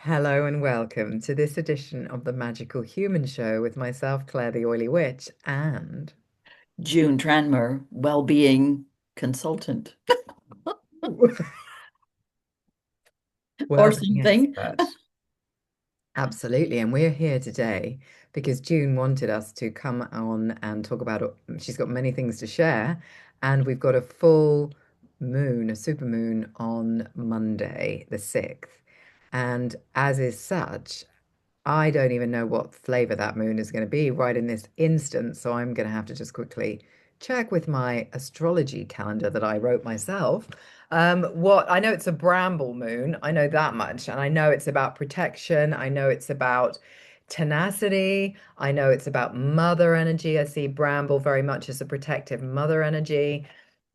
Hello and welcome to this edition of the Magical Human Show with myself, Claire the Oily Witch, and June Tranmer, well-being consultant or well-being something. expert. Absolutely. And we're here today because June wanted us to come on and talk about, she's got many things to share, and we've got a full moon, a super moon on Monday, the 6th. And as is such, I don't even know what flavor that moon is going to be right in this instant. So I'm going to have to just quickly check with my astrology calendar that I wrote myself. What I know it's a bramble moon. I know that much. And I know it's about protection. I know it's about tenacity. I know it's about mother energy. I see bramble very much as a protective mother energy.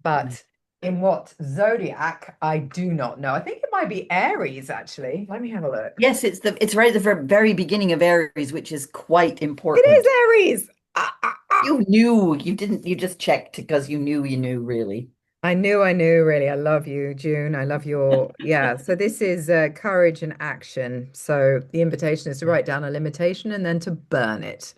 But in what zodiac, I do not know. I think it might be Aries, actually. Let me have a look. Yes, it's right at the very beginning of Aries, which is quite It is important. Aries. Ah, ah, ah. You knew, you didn't, you just checked because you knew really. I knew, really. I love you, June. I love your, yeah. So this is courage and action. So the invitation is to write down a limitation and then to burn it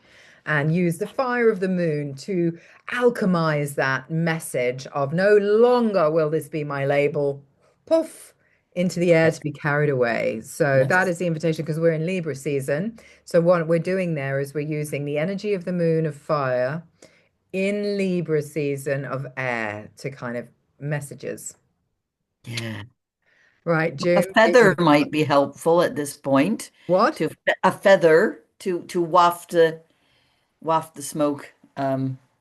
and use the fire of the moon to alchemize that message of no longer will this be my label, poof, into the air Yes, to be carried away. So that yes. is the invitation because we're in Libra season. So what we're doing there is we're using the energy of the moon of fire in Libra season of air to kind of messages. Yeah. Right, A June? feather might be helpful at this point What? to a feather to waft the smoke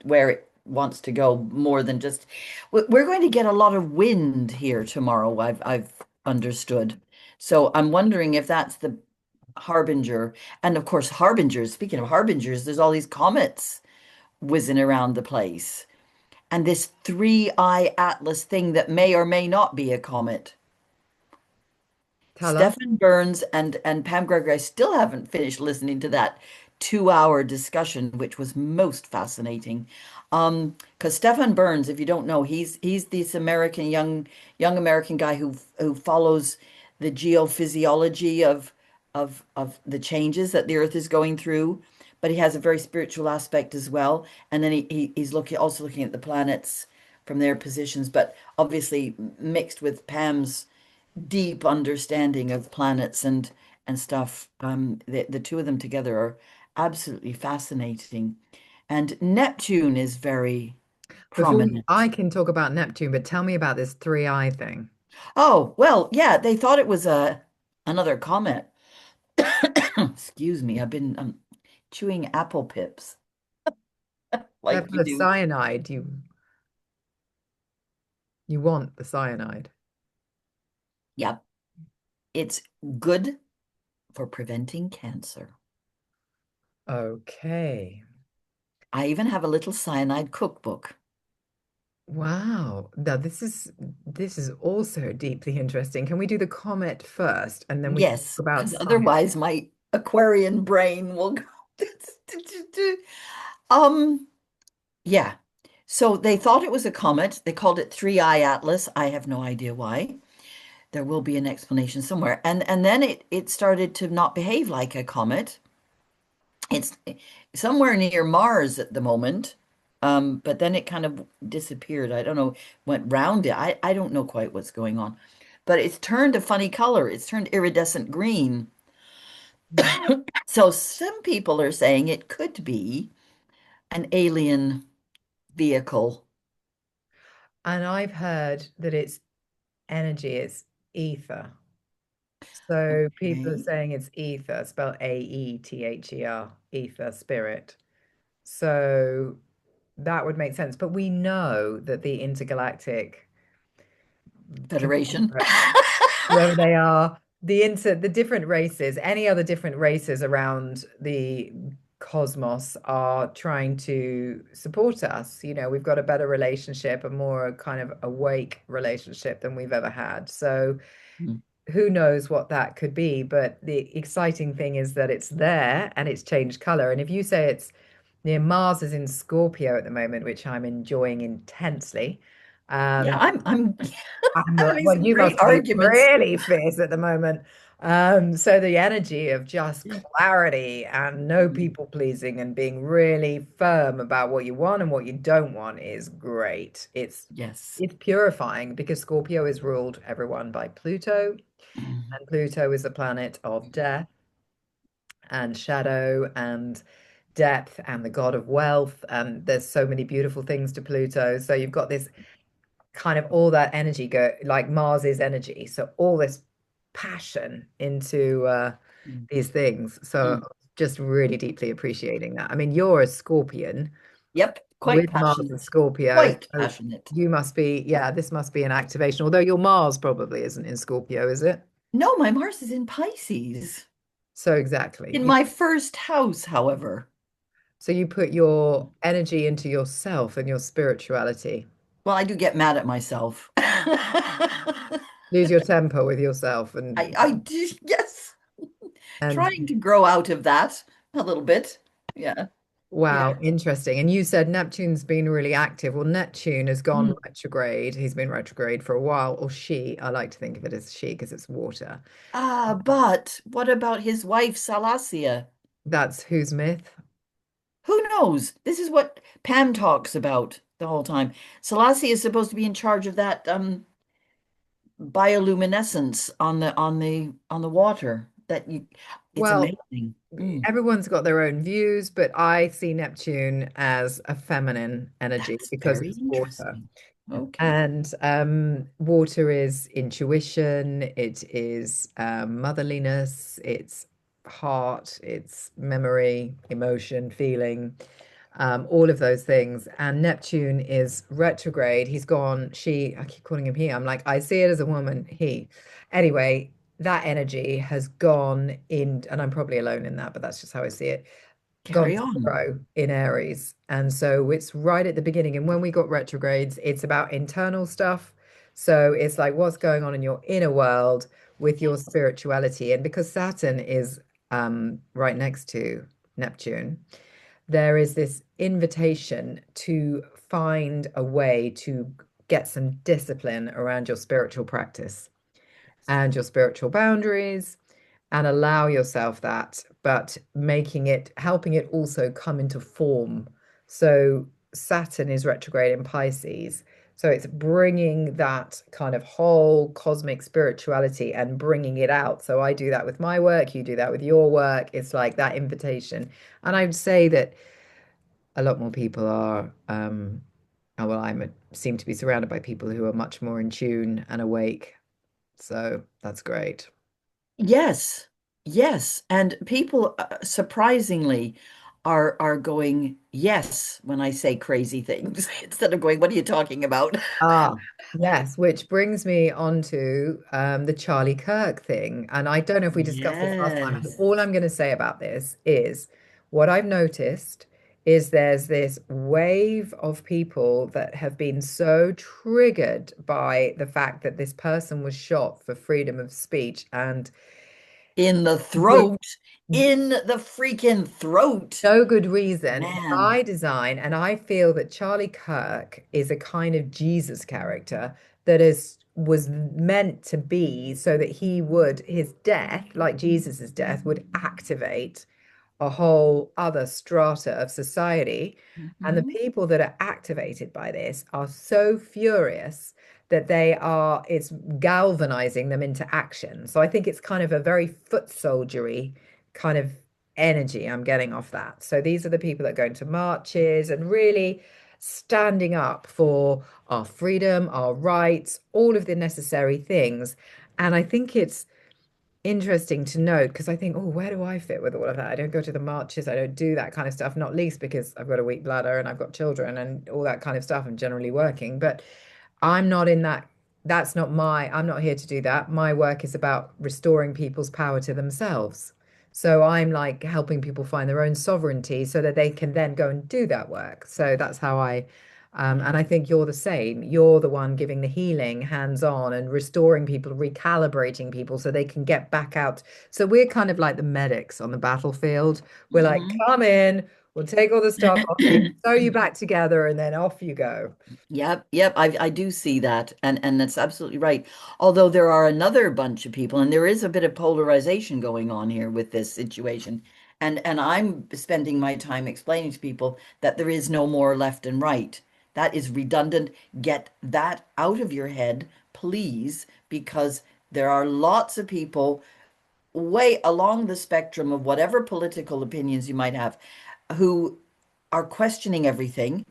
where it wants to go more than just we're going to get a lot of wind here tomorrow. I've understood. So I'm wondering if that's the harbinger. And of course, harbingers, speaking of harbingers, there's all these comets whizzing around the place. And this three-eye atlas thing that may or may not be a comet. Tell us. Stefan Burns and Pam Gregory, I still haven't finished listening to that 2 hour discussion, which was most fascinating. Because Stefan Burns, if you don't know, he's this American young American guy who follows the geophysiology of the changes that the Earth is going through, but he has a very spiritual aspect as well. And then he's looking at the planets from their positions, but obviously mixed with Pam's deep understanding of planets and stuff. The two of them together are absolutely fascinating. And Neptune is very I prominent. can talk about Neptune, but tell me about this three-eye thing. Oh, well, yeah, they thought it was a another comet. Excuse me, I've been chewing apple pips They're like full you of do. cyanide. You want the cyanide. Yep, it's good for preventing cancer. Okay. I even have a little cyanide cookbook. Wow. Now this is also deeply interesting. Can we do the comet first and then we can talk Yes, about because science? otherwise my Aquarian brain will go. Um, yeah. So they thought it was a comet. They called it Three Eye Atlas. I have no idea why. There will be an explanation somewhere. And then it started to not behave like a comet. It's somewhere near Mars at the moment. But then it kind of disappeared. I don't know, went round it. I don't know quite what's going on. But it's turned a funny color. It's turned iridescent green. So some people are saying it could be an alien vehicle. And I've heard that it's energy, it's ether. So people are Okay. saying it's ether, spelled Aether, ether, spirit. So that would make sense. But we know that the intergalactic Federation. conglomerate, whether they are the different races, any other different races around the cosmos are trying to support us. We've got a better relationship, a more kind of awake relationship than we've ever had. So Hmm. who knows what that could be, but the exciting thing is that it's there and it's changed color. And if you say it's near Mars is in Scorpio at the moment, which I'm enjoying intensely. Yeah, Um, I'm I'm having well, some you great must be arguments. really fierce at the moment. So the energy of just clarity and no Mm. people pleasing and being really firm about what you want and what you don't want is great. Yes. It's purifying because Scorpio is ruled everyone by Pluto, Mm. and Pluto is a planet of death and shadow and depth and the god of wealth. And there's so many beautiful things to Pluto. So you've got this kind of all that energy go like Mars's energy. So all this passion into Mm. these things. So Mm. just really deeply appreciating that. I mean, you're a Scorpion Yep, quite with Mars and passionate. Scorpio. Quite So passionate. you must be, yeah, this must be an activation. Although your Mars probably isn't in Scorpio, is it? No, my Mars is in Pisces. So exactly. In my first house, however. So you put your energy into yourself and your spirituality. Well, I do get mad at myself. Lose your temper with yourself I do, yes. Trying and to grow out of that a little bit. Yeah. Yeah. wow, interesting. And you said Neptune's been really active. Well, Neptune has gone Mm. retrograde. He's been retrograde for a while, or she. I like to think of it as she because it's water. But what about his wife, Salacia? That's whose myth? Who knows? This is what Pam talks about the whole time. Selassie is supposed to be in charge of that bioluminescence on the water. That you it's Well, amazing. Mm. everyone's got their own views, but I see Neptune as a feminine energy That's because very it's water. interesting. Okay. And water is intuition, it is motherliness, it's heart, it's memory, emotion, feeling, all of those things. And Neptune is retrograde. He's gone, she, I keep calling him he. I'm like, I see it as a woman, he. Anyway, that energy has gone in, and I'm probably alone in that, but that's just how I see it, gone Carry on. zero in Aries. And so it's right at the beginning. And when we got retrogrades, it's about internal stuff. So it's like what's going on in your inner world with your spirituality. And because Saturn is right next to Neptune, there is this invitation to find a way to get some discipline around your spiritual practice and your spiritual boundaries and allow yourself that, but making it, helping it also come into form. So Saturn is retrograde in Pisces. So it's bringing that kind of whole cosmic spirituality and bringing it out. So I do that with my work, you do that with your work. It's like that invitation. And I would say that a lot more people are, oh, well, seem to be surrounded by people who are much more in tune and awake. So that's great. Yes. Yes. And people surprisingly are going yes when I say crazy things instead of going, what are you talking about? Ah, yes, which brings me on to the Charlie Kirk thing. And I don't know if we discussed this last time. And Yes. all I'm going to say about this is what I've noticed is there's this wave of people that have been so triggered by the fact that this person was shot for freedom of speech and In the throat, in the freaking throat. no good reason Man, by design. And I feel that Charlie Kirk is a kind of Jesus character that is was meant to be so that he would, his death, like Jesus's death, would activate a whole other strata of society. And the hmm people that are activated by this are so furious that it's galvanizing them into action. So I think it's kind of a very foot soldiery kind of energy I'm getting off that. So these are the people that go into marches and really standing up for our freedom, our rights, all of the necessary things. And I think it's interesting to note because I think, oh, where do I fit with all of that? I don't go to the marches, I don't do that kind of stuff, not least because I've got a weak bladder and I've got children and all that kind of stuff. I'm generally working, but I'm not in that. I'm not here to do that. My work is about restoring people's power to themselves. So I'm like helping people find their own sovereignty so that they can then go and do that work. So that's how and I think you're the same. You're the one giving the healing hands on and restoring people, recalibrating people so they can get back out. So we're kind of like the medics on the battlefield. We're like, hmm come in, We'll take all the stuff off you, sew you back together, and then off you go. Yep, yep, I do see that, and that's absolutely right. Although there are another bunch of people, and there is a bit of polarization going on here with this situation, and I'm spending my time explaining to people that there is no more left and right. That is redundant. Get that out of your head, please, because there are lots of people way along the spectrum of whatever political opinions you might have who are questioning everything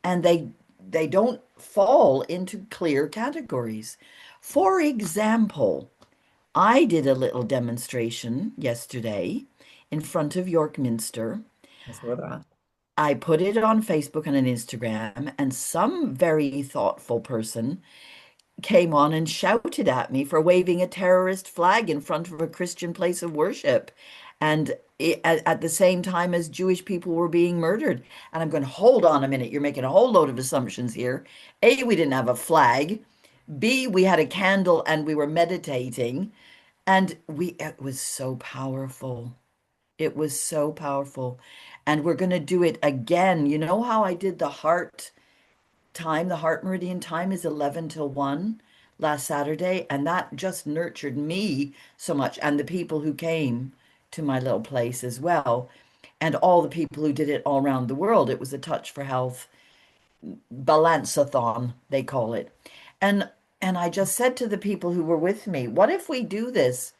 and they don't fall into clear categories. For example, I did a little demonstration yesterday in front of York Minster. I saw that. I put it on Facebook and on Instagram, and some very thoughtful person came on and shouted at me for waving a terrorist flag in front of a Christian place of worship. And at the same time as Jewish people were being murdered. And I'm going, hold on a minute. You're making a whole load of assumptions here. A, we didn't have a flag. B, we had a candle and we were meditating. And it was so powerful. It was so powerful. And we're going to do it again. You know how I did the heart time, the heart meridian time is 11 till 1 last Saturday, and that just nurtured me so much and the people who came to my little place as well, and all the people who did it all around the world. It was a Touch for Health balanceathon, they call it. And and I just said to the people who were with me, what if we do this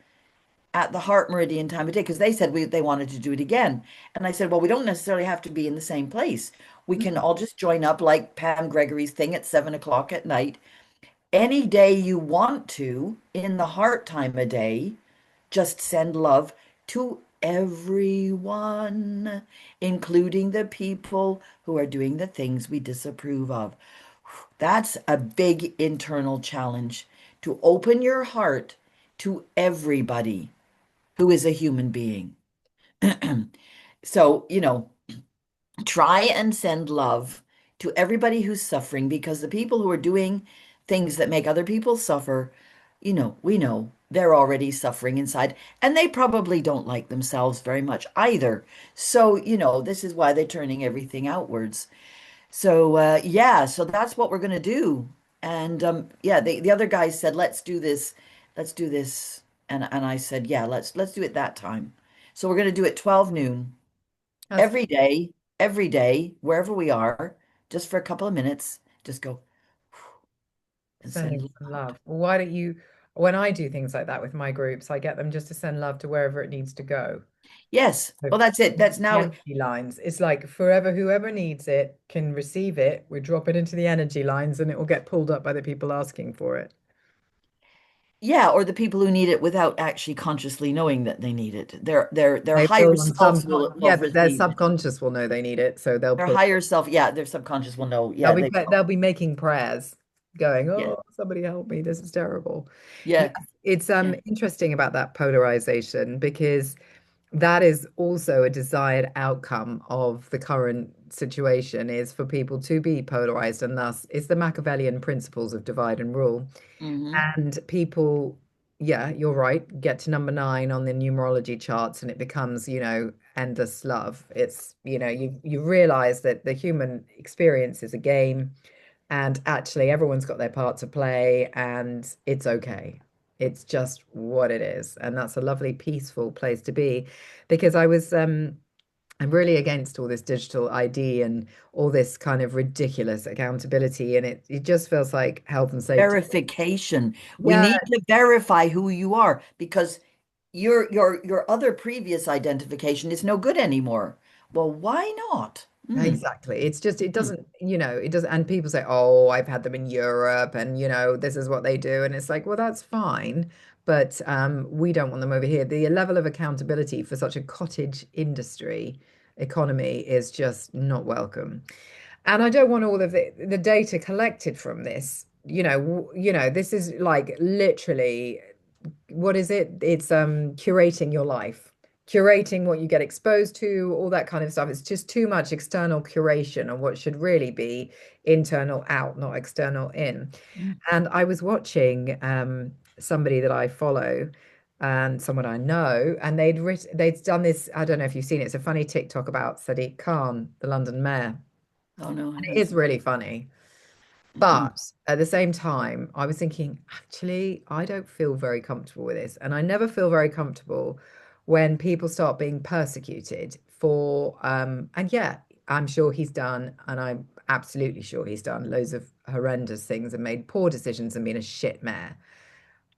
at the heart meridian time of day? Because they said they wanted to do it again. And I said, well, we don't necessarily have to be in the same place. We can all just join up like Pam Gregory's thing at 7 o'clock at night. Any day you want to, in the heart time of day, just send love to everyone, including the people who are doing the things we disapprove of. That's a big internal challenge to open your heart to everybody who is a human being. So, try and send love to everybody who's suffering because the people who are doing things that make other people suffer, we know they're already suffering inside and they probably don't like themselves very much either. So, this is why they're turning everything outwards. So, yeah, so that's what we're going to do. And yeah, the other guys said, let's do this. Let's do this. And I said, yeah, let's do it that time. So we're going to do it 12 noon That's every day, wherever we are, just for a couple of minutes, just go and send sending love. some love. Well, why don't you, when I do things like that with my groups, I get them just to send love to wherever it needs to go. Yes. So Well, that's it. That's the now, energy lines. It's like forever, whoever needs it can receive it. We drop it into the energy lines and it will get pulled up by the people asking for it. yeah, or the people who need it without actually consciously knowing that they need it. Their They higher will on selves some, will yeah, their receive it. subconscious will know they need it, so they'll Their pull. higher self, yeah, their subconscious will know. They'll Yeah, be they they'll be making prayers, going, yeah. "Oh, somebody help me! This is terrible." Yes, Yeah. it's Yeah. interesting about that polarization because that is also a desired outcome of the current situation is for people to be polarized, and thus it's the Machiavellian principles of divide and rule. Hmm. And people, yeah, you're right, get to number 9 on the numerology charts and it becomes, endless love. It's, you realize that the human experience is a game and actually everyone's got their part to play and it's okay. It's just what it is. And that's a lovely, peaceful place to be because I'm really against all this digital ID and all this kind of ridiculous accountability. And it just feels like health and safety. Verification. We Yeah, need to verify who you are because your other previous identification is no good anymore. Well, why not? Hmm. exactly. It's just, it Hmm. doesn't, it doesn't. And people say, oh, I've had them in Europe and, this is what they do. And it's like, well, that's fine. But we don't want them over here. The level of accountability for such a cottage industry economy is just not welcome. And I don't want all of the data collected from this. This is like literally what is it? It's curating your life, curating what you get exposed to, all that kind of stuff. It's just too much external curation on what should really be internal out, not external in. And I was watching somebody that I follow. and someone I know, and they'd done this. I don't know if you've seen it. It's a funny TikTok about Sadiq Khan, the London mayor. Oh no, I And it haven't is seen. really funny. Mm-mm. But at the same time, I was thinking, actually, I don't feel very comfortable with this. And I never feel very comfortable when people start being persecuted for, and yeah, I'm sure he's done, and I'm absolutely sure he's done loads of horrendous things and made poor decisions and been a shit mayor.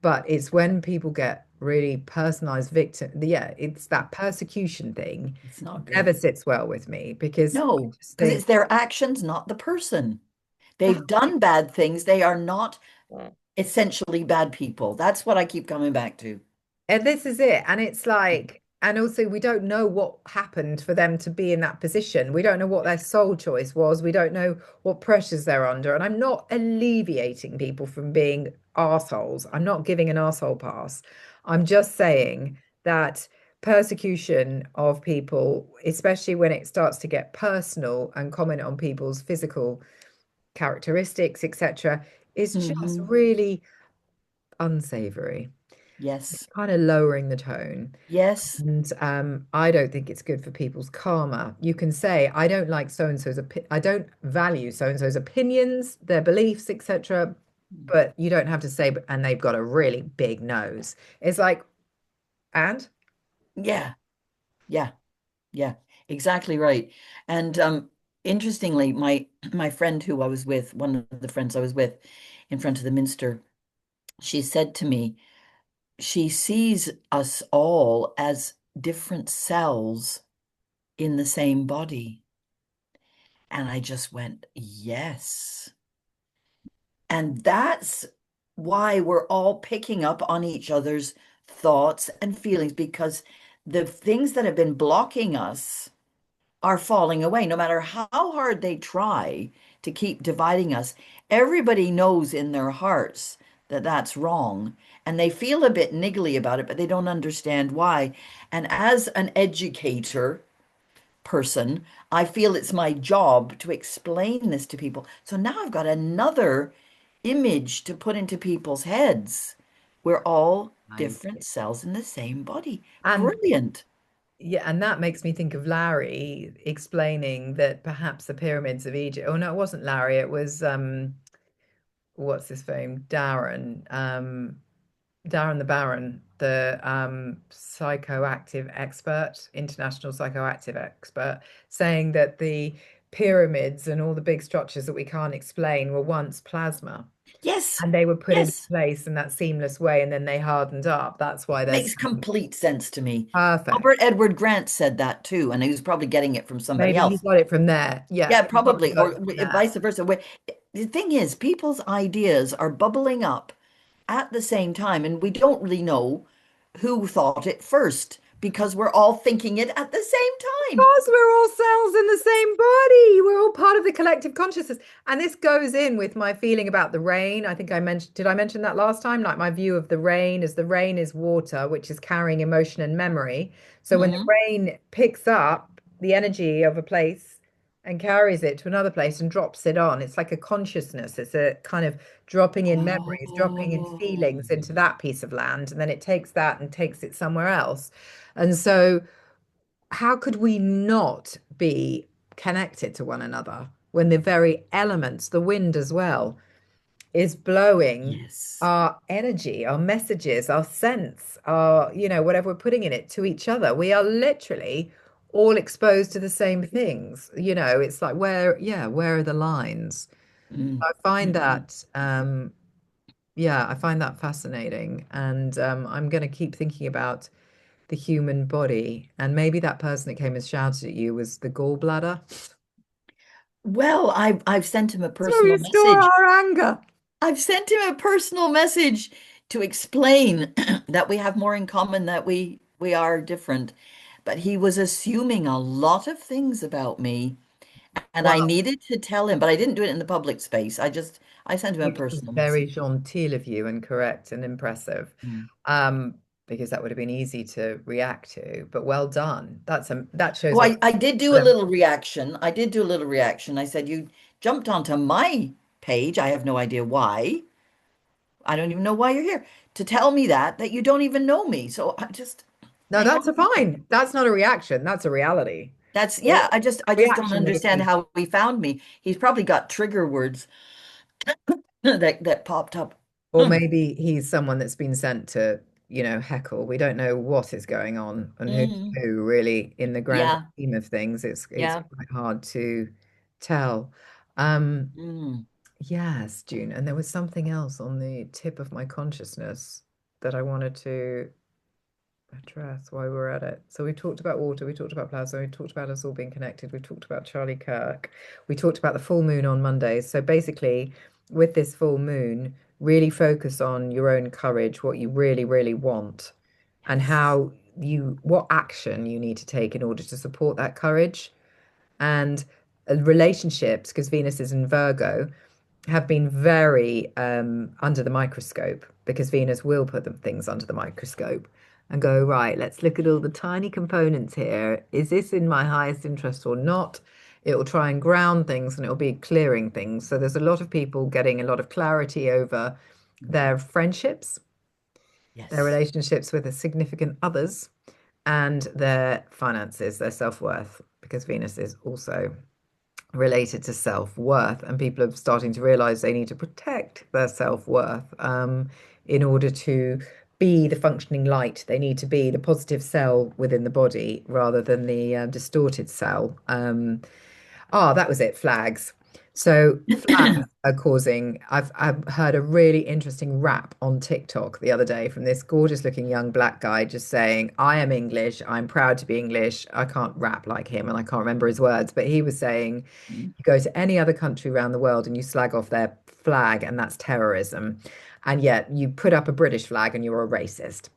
But it's when people get really personalized victim, yeah, it's that persecution thing It's not never good. sits well with me because I No, just because think, it's their actions, not the person. They've done bad things. They are not essentially bad people. That's what I keep coming back to. and this is it. And it's like, and also we don't know what happened for them to be in that position. We don't know what their soul choice was. We don't know what pressures they're under. And I'm not alleviating people from being arseholes. I'm not giving an arsehole pass. I'm just saying that persecution of people, especially when it starts to get personal and comment on people's physical characteristics, etc., is just Hmm. really unsavory. It's Yes. kind of lowering the tone. Yes. And I don't think it's good for people's karma. You can say, I don't like so and so's, I don't value so and so's opinions, their beliefs, etc. But you don't have to say, and they've got a really big nose. It's like, and Yeah. Yeah. Yeah. Exactly right. And interestingly, my friend who I was with, one of the friends I was with in front of the minster, she said to me, she sees us all as different cells in the same body. And I just went, yes. And that's why we're all picking up on each other's thoughts and feelings because the things that have been blocking us are falling away. No matter how hard they try to keep dividing us, everybody knows in their hearts that that's wrong. And they feel a bit niggly about it, but they don't understand why. And as an educator, person, I feel it's my job to explain this to people. So now I've got another image to put into people's heads. We're all I different cells in the same body. and Brilliant. yeah, and that makes me think of Larry explaining that perhaps the pyramids of Egypt. Oh no, it wasn't Larry. It was what's his name? Darren. Darren the Baron, the psychoactive expert, international psychoactive expert, saying that the pyramids and all the big structures that we can't explain were once plasma Yes. and they were put into Yes. place in that seamless way and then they hardened up. That's why there's Makes complete sense to me. perfect. Albert Edward Grant said that too, and he was probably getting it from somebody Maybe he else. got it from there. Yeah, Yeah, he probably probably, got or it from there. vice versa. The thing is, people's ideas are bubbling up at the same time, and we don't really know who thought it first because we're all thinking it at the same time. Because we're all cells in the same body. We're all part of the collective consciousness. And this goes in with my feeling about the rain. I think I mentioned, did I mention that last time? Like my view of the rain is water, which is carrying emotion and memory. So when the Hmm. rain picks up the energy of a place and carries it to another place and drops it on, it's like a consciousness. It's a kind of dropping in memories, dropping in Oh, feelings into that piece of land. And then it takes that and takes it somewhere else. And so, how could we not be connected to one another when the very elements, the wind as well, is blowing yes. our energy, our messages, our sense, our, whatever we're putting in it to each other? We are literally all exposed to the same things. It's like where are the lines? Mm. I find Mm-mm. that yeah, I find that fascinating. And I'm going to keep thinking about the human body. And maybe that person that came and shouted at you was the gallbladder. Well, I've sent him a That's where we personal store message. our anger. I've sent him a personal message to explain that we have more in common, that we are different. But he was assuming a lot of things about me, and I Well, needed to tell him, but I didn't do it in the public space. I sent him a which was personal very message. genteel of you and correct and impressive. Mm. Um, because that would have been easy to react to, but well done. That shows Oh, what I did do a um, little reaction. I did do a little reaction. I said, you jumped onto my page. I have no idea why. I don't even know why you're here. to tell me that you don't even know me. So I just, No, I that's don't. a fine. That's not a reaction. That's a reality. That's Or yeah. I just don't reaction would understand be, how he found me. He's probably got trigger words that popped up. or maybe he's someone that's been sent to, heckle. We don't know what is going on and who's Mm, who really in the grand yeah, scheme of things. It's yeah. quite hard to tell. Um, Mm. yes, June. And there was something else on the tip of my consciousness that I wanted to address while we're at it. So we talked about water, we talked about plasma, we talked about us all being connected, we talked about Charlie Kirk, we talked about the full moon on Mondays. So basically, with this full moon, really focus on your own courage, what you really, really want, and Yes. what action you need to take in order to support that courage. And relationships, because Venus is in Virgo, have been very under the microscope because Venus will put them things under the microscope and go, right, let's look at all the tiny components here. Is this in my highest interest or not? It will try and ground things and it will be clearing things. So there's a lot of people getting a lot of clarity over their friendships, their Yes. relationships with the significant others, and their finances, their self-worth, because Venus is also related to self-worth, and people are starting to realize they need to protect their self-worth in order to be the functioning light. They need to be the positive cell within the body rather than the distorted cell. That was it, flags. So flags are causing, I've heard a really interesting rap on TikTok the other day from this gorgeous looking young black guy just saying, I am English, I'm proud to be English. I can't rap like him and I can't remember his words, but he was saying, you go to any other country around the world and you slag off their flag, and that's terrorism. And yet you put up a British flag and you're a racist.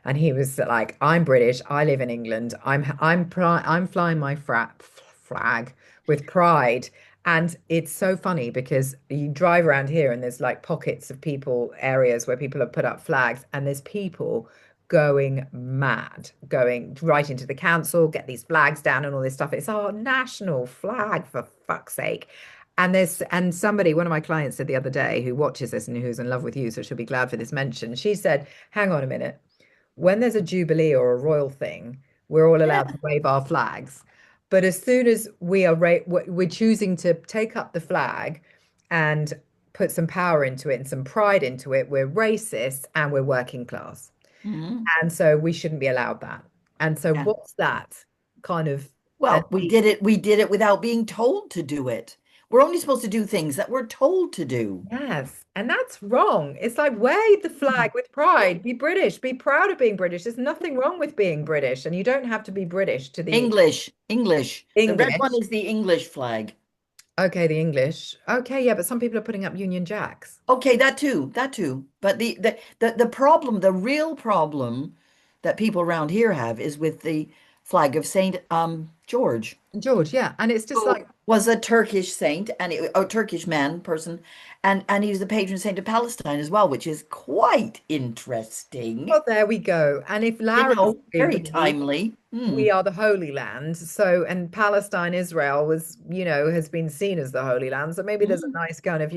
And he was like, I'm British, I live in England, I'm flying my flag with pride. And it's so funny because you drive around here and there's like pockets of people, areas where people have put up flags, and there's people going mad, going right into the council, get these flags down and all this stuff. It's our national flag, for fuck's sake. And somebody, one of my clients said the other day, who watches this and who's in love with you, so she'll be glad for this mention. She said, hang on a minute. When there's a jubilee or a royal thing, we're all allowed to wave our flags. But as soon as we're choosing to take up the flag and put some power into it and some pride into it, we're racist and we're working class. Mhm. And so we shouldn't be allowed that. And so Yeah. what's that kind of Well, we elite? did it. We did it without being told to do it. We're only supposed to do things that we're told to do. Yes, and that's wrong. It's like wave the flag with pride. Be British. Be proud of being British. There's nothing wrong with being British, and you don't have to be British to the English, English. The red one English. is the English flag. Okay, the English. Okay, yeah, but some people are putting up Union Jacks. Okay, that too, that too. But the problem, the real problem that people around here have is with the flag of Saint George, George, yeah, and it's just who like, was a Turkish saint and a Turkish man person, and he was the patron saint of Palestine as well, which is quite interesting. well, there we go. And if Larry's Very agree, timely. Hmm. we are the Holy Land. So, and Palestine, Israel was, has been seen as the Holy Land. So maybe there's a Hmm. nice kind of,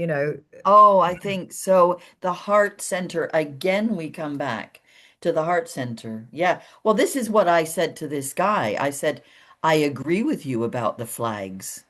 Oh, I think so. The heart center. Again, we come back to the heart center. Yeah. Well, this is what I said to this guy. I said, I agree with you about the flags.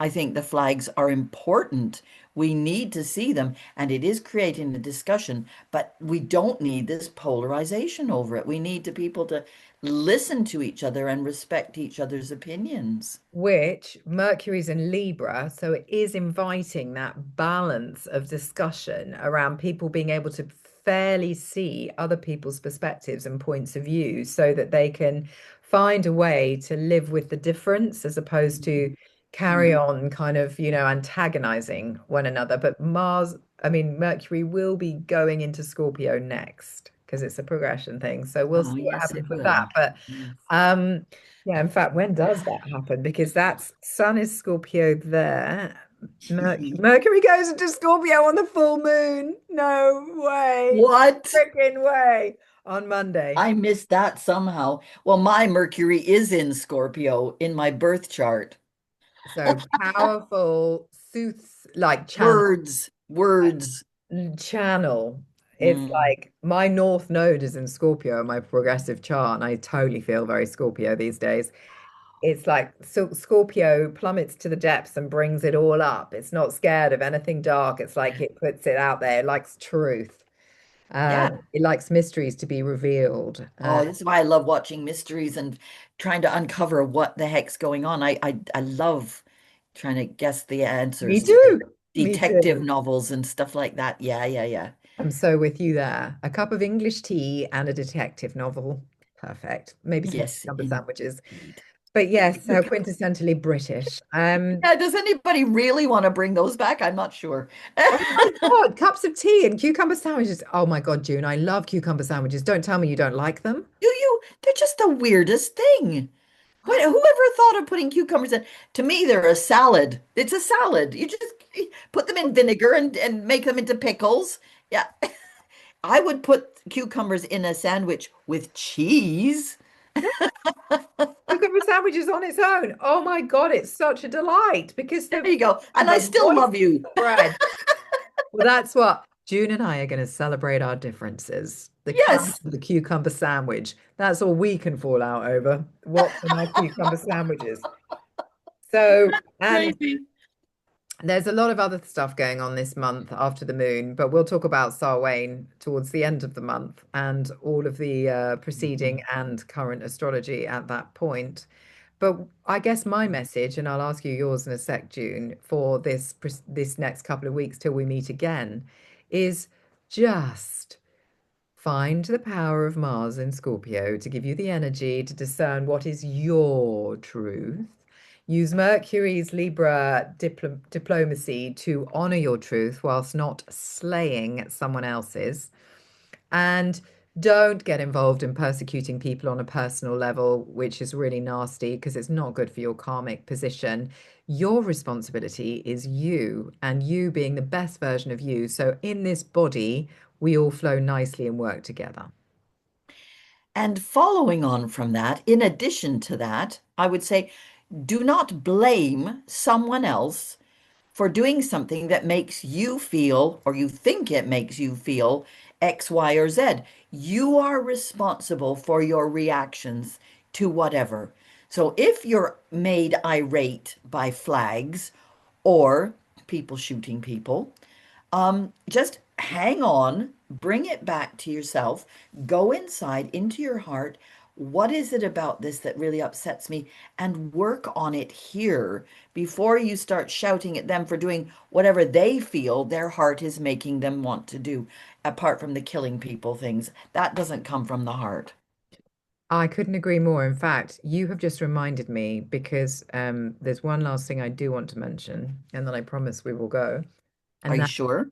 I think the flags are important. We need to see them, and it is creating a discussion, but we don't need this polarization over it. We need people to listen to each other and respect each other's opinions. which Mercury's in Libra, so it is inviting that balance of discussion around people being able to fairly see other people's perspectives and points of view so that they can find a way to live with the difference as opposed to carry on kind of, antagonizing one another. But Mercury will be going into Scorpio next because it's a progression thing. So we'll Oh, see what yes, happens it with that. will. But Yes. um, yeah, in fact, when does that happen? Because that's Sun is Scorpio there. Mercury goes into Scorpio on the full moon. No way. What? Freaking way. On Monday. I missed that somehow. Well, my Mercury is in Scorpio in my birth chart. So powerful, sooths like channel, Words, words. channel. It's Mm. like my North Node is in Scorpio, my progressive chart, and I totally feel very Scorpio these days. It's like so Scorpio plummets to the depths and brings it all up. It's not scared of anything dark. It's like it puts it out there. It likes truth. Yeah. It likes mysteries to be revealed. Oh, this is why I love watching mysteries and trying to uncover what the heck's going on. I love trying to guess the Me answers to the too. Me detective too. novels and stuff like that. Yeah, yeah, yeah. I'm so with you there. A cup of English tea and a detective novel. Perfect. Maybe some Yes, cucumber sandwiches. indeed. But yes, so quintessentially British. Yeah, does anybody really want to bring those back? I'm not sure. Oh my God, cups of tea and cucumber sandwiches. Oh my God, June, I love cucumber sandwiches. Don't tell me you don't like them. Do you? They're just the weirdest thing. What, whoever thought of putting cucumbers in? To me, they're a salad. It's a salad. You just put them in vinegar and make them into pickles. Yeah. I would put cucumbers in a sandwich with cheese. No, cucumber sandwiches on its own. Oh my God, it's such a delight because There you go. And I the still moist love you. bread. Well, that's what June and I are going to celebrate our differences. The count Yes. of the cucumber sandwich. That's all we can fall out over. What's in our cucumber sandwiches? So, and Crazy. there's a lot of other stuff going on this month after the moon, but we'll talk about Samhain towards the end of the month and all of the preceding and current astrology at that point. But I guess my message, and I'll ask you yours in a sec, June, for this next couple of weeks till we meet again, is just find the power of Mars in Scorpio to give you the energy to discern what is your truth. Use Mercury's Libra diplomacy to honor your truth whilst not slaying someone else's. And don't get involved in persecuting people on a personal level, which is really nasty because it's not good for your karmic position. Your responsibility is you and you being the best version of you. So in this body, we all flow nicely and work together. And following on from that, in addition to that, I would say do not blame someone else for doing something that makes you feel, or you think it makes you feel, X, Y, or Z. You are responsible for your reactions to whatever. So if you're made irate by flags or people shooting people, just hang on, bring it back to yourself, go inside into your heart. What is it about this that really upsets me? And work on it here before you start shouting at them for doing whatever they feel their heart is making them want to do, apart from the killing people things. That doesn't come from the heart. I couldn't agree more. In fact, you have just reminded me because there's one last thing I do want to mention, and then I promise we will go. Are And you that sure?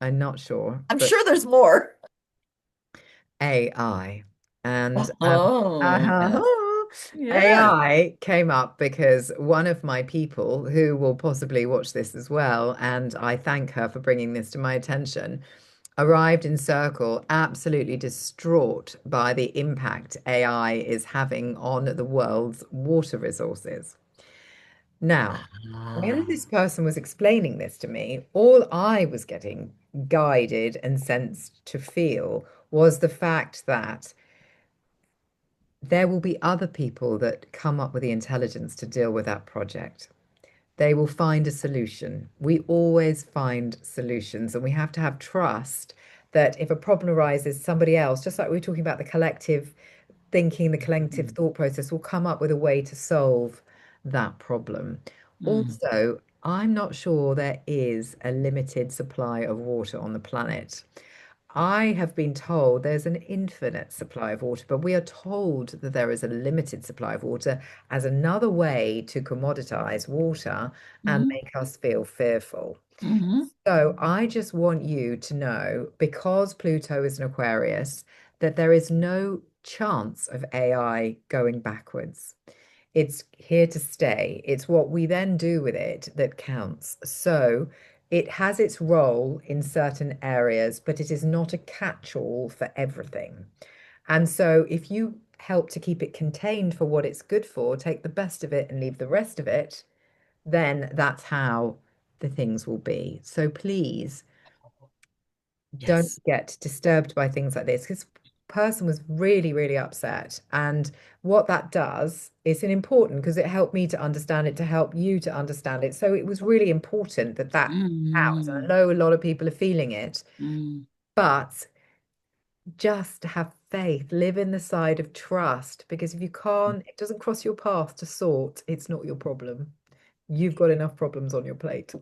I'm not sure, I'm but sure there's more. AI. And Oh, yes. Yes. AI came up because one of my people, who will possibly watch this as well, and I thank her for bringing this to my attention, arrived in Circle absolutely distraught by the impact AI is having on the world's water resources. Now, when Ah. this person was explaining this to me, all I was getting guided and sensed to feel was the fact that there will be other people that come up with the intelligence to deal with that project. They will find a solution. We always find solutions, and we have to have trust that if a problem arises, somebody else, just like we were talking about the collective thinking, the collective thought process, will come up with a way to solve that problem. Mm. Also, I'm not sure there is a limited supply of water on the planet. I have been told there's an infinite supply of water, but we are told that there is a limited supply of water as another way to commoditize water and Mhm. make us feel fearful. Mhm. So I just want you to know, because Pluto is an Aquarius, that there is no chance of AI going backwards. It's here to stay. It's what we then do with it that counts. So it has its role in certain areas, but it is not a catch-all for everything. And so if you help to keep it contained for what it's good for, take the best of it and leave the rest of it, then that's how the things will be. So please Don't Yes. get disturbed by things like this because person was really, really upset. And what that does is an important because it helped me to understand it, to help you to understand it. So it was really important that that out. And I Mm, know a lot of people are feeling it, mm. but just have faith, live in the side of trust, because if you can't, it doesn't cross your path to sort, it's not your problem. You've got enough problems on your plate.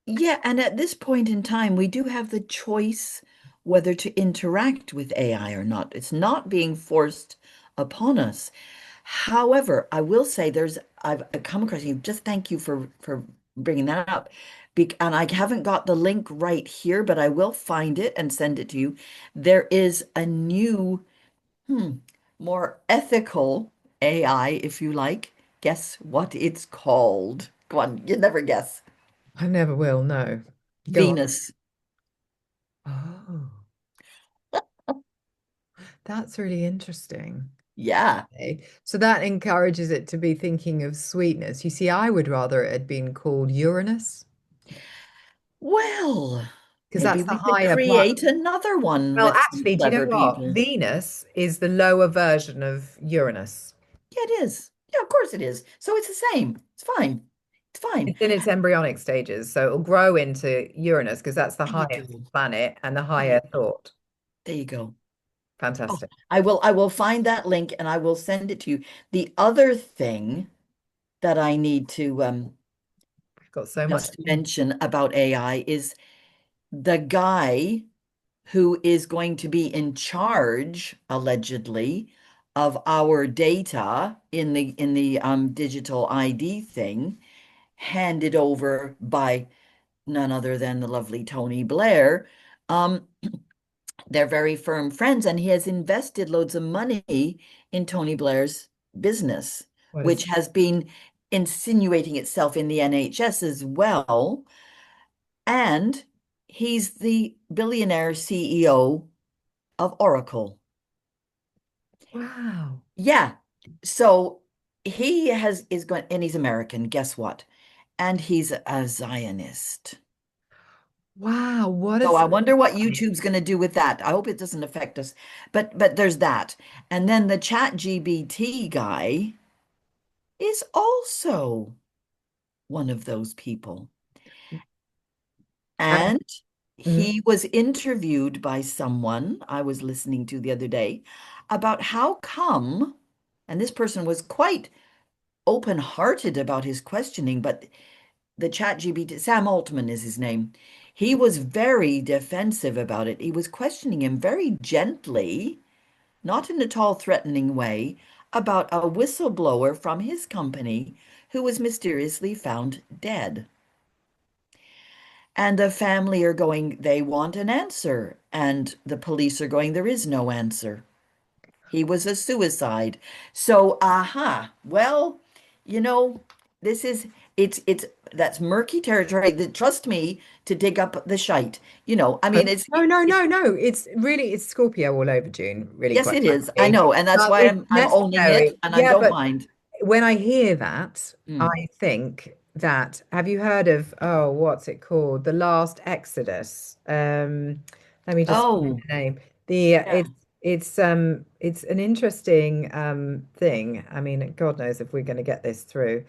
Yeah, and at this point in time, we do have the choice whether to interact with AI or not. It's not being forced upon us. However, I will say I've come across you. Just thank you for bringing that up. And I haven't got the link right here, but I will find it and send it to you. There is a new, hmm, more ethical AI, if you like. Guess what it's called? Go on, you never guess. I never will, no. Go on. Venus. Oh, that's really interesting. Yeah. Okay. So that encourages it to be thinking of sweetness. You see, I would rather it had been called Uranus Well, because maybe that's the we could higher planet. create another one Well, with some actually, do you know clever what? people. Venus is the lower version of Uranus. Yeah, it is. Yeah, of course it is. So it's the same. It's fine. It's fine. It's in its embryonic stages, so it'll grow into Uranus because that's the There you highest go. planet and the There you higher go. thought. There you go. Oh, Fantastic. I will find that link and I will send it to you. The other thing that I need to We've got so much. just mention about AI is the guy who is going to be in charge, allegedly, of our data in the digital ID thing, handed over by none other than the lovely Tony Blair. Um, they're very firm friends, and he has invested loads of money in Tony Blair's business, What is which has been insinuating itself in the NHS as well. And he's the billionaire CEO of Oracle. wow. Yeah. So he has is going and he's American, guess what? And he's a Zionist. Wow, what a So I wonder what surprise. YouTube's going to do with that. I hope it doesn't affect us. But there's that. And then the Chat GBT guy is also one of those people. And And mm, he was interviewed by someone I was listening to the other day about how come, and this person was quite open-hearted about his questioning, but the chat GPT, Sam Altman is his name. He was very defensive about it. He was questioning him very gently, not in at all threatening way, about a whistleblower from his company who was mysteriously found dead. And the family are going, they want an answer. And the police are going, there is no answer. He was a suicide. So, well, you know, this is it's that's murky territory. Trust me to dig up the shite. I oh, mean, it's no, no, it, no, no. It's really it's Scorpio all over June, really yes, quite it is. I frankly. know, and that's But why it's I'm owning it, necessary. and I Yeah, don't but mind. when I hear that, Mm. I think that have you heard of what's it called? The Last Exodus. Let me just find Oh, the name. The yeah. it's an interesting thing. I mean, God knows if we're going to get this through.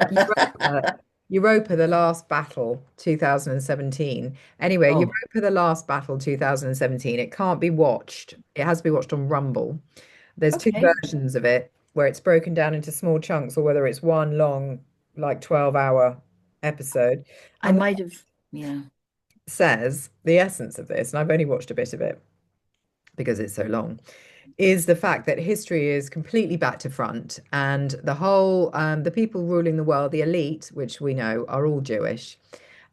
Europa, Europa, the Last Battle, 2017. Anyway, Oh, Europa, the Last Battle, 2017. It can't be watched. It has to be watched on Rumble. There's two okay. versions of it where it's broken down into small chunks or whether it's one long, like 12-hour episode. I And what might have, yeah. it says, the essence of this, and I've only watched a bit of it because it's so long, is the fact that history is completely back to front and the people ruling the world, the elite, which we know are all Jewish,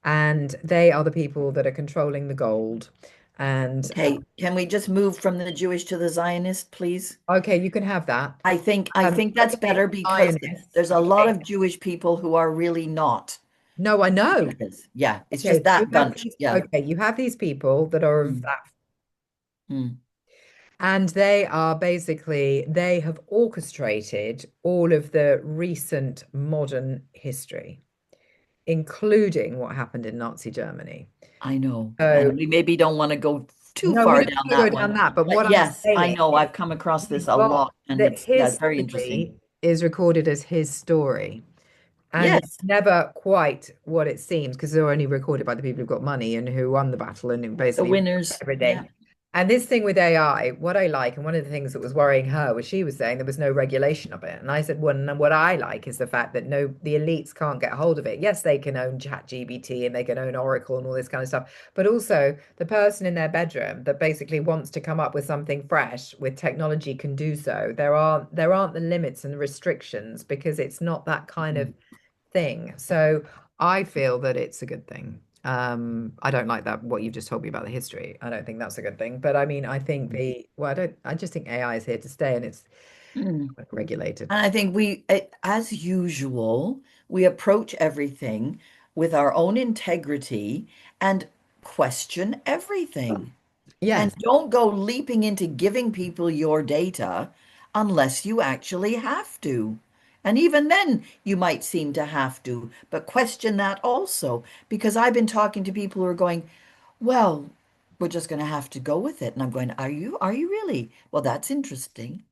and they are the people that are controlling the gold. And Okay, can we just move from the Jewish to the Zionist, please? okay, you can have that. I think that's Okay, better because Zionists. there's a lot Okay. of Jewish people who are really not No, I know. like this. Yeah, it's Okay, just so you that have bunch. these, Yeah. okay, you have these people that are of Mm, that, mm. and they are basically, they have orchestrated all of the recent modern history. including what happened in Nazi Germany. I know. So And we maybe don't want to go too no, we far don't down want to that go down one. that, but But what I'm yes, I saying know. is I've come across this you've a got lot, and that yeah, it's his very interesting. story is recorded as his story. And it's Yes, never quite what it seems because they're only recorded by the people who've got money and who won the battle and who the basically winners. Yeah. everything. And this thing with AI, what I like, and one of the things that was worrying her was she was saying there was no regulation of it. And I said, well, and what I like is the fact that no, the elites can't get hold of it. Yes, they can own ChatGPT and they can own Oracle and all this kind of stuff, but also the person in their bedroom that basically wants to come up with something fresh with technology can do so. There aren't the limits and the restrictions because it's not that kind of Mm. thing. So I feel that it's a good thing. I don't like that what you've just told me about the history. I don't think that's a good thing. But I mean, I think I just think AI is here to stay and it's Mm. regulated. And I think as usual, we approach everything with our own integrity and question everything. And Yes, don't go leaping into giving people your data unless you actually have to. And even then, you might seem to have to, but question that also. Because I've been talking to people who are going, well, we're just going to have to go with it. And I'm going, are you? Are you really? Well, that's interesting.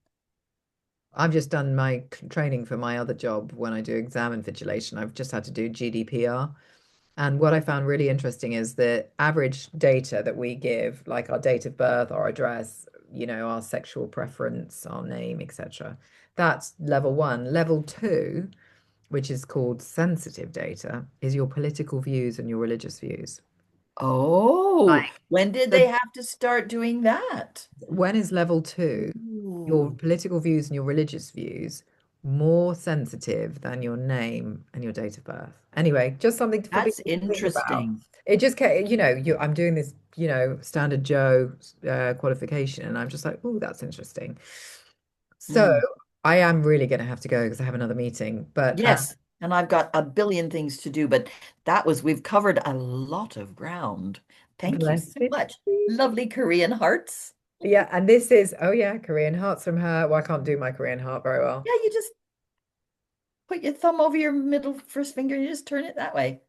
I've just done my training for my other job when I do exam invigilation. I've just had to do GDPR. And what I found really interesting is the average data that we give, like our date of birth, our address, our sexual preference, our name, etc. That's level one. Level two, which is called sensitive data, is your political views and your religious views. Oh, Like, when did they the have to start doing that? when is level two, your Ooh, political views and your religious views more sensitive than your name and your date of birth? Anyway, just something for that's people to think about. interesting. It just I'm doing this, standard Joe qualification, and I'm just like, oh, that's interesting. So Mm. I am really going to have to go because I have another meeting. But Yes, and I've got a billion things to do, but we've covered a lot of ground. Thank you bless so it. much. Lovely Korean hearts. Yeah, and this is, oh yeah, Korean hearts from her. Well, I can't do my Korean heart very well. Yeah, you just put your thumb over your middle first finger and you just turn it that way.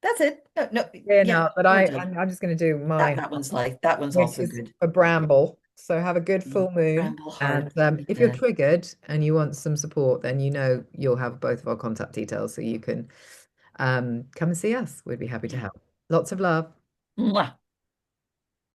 That's it. No, no, Korean yeah, heart, but will do. I'm just going to do my That one's like that one's which also is good. a bramble. So have a good full moon. Bramble heart. And if you're Yeah. triggered and you want some support, then you'll have both of our contact details so you can come and see us. We'd be happy to Yeah. help. Lots of love. Mwah.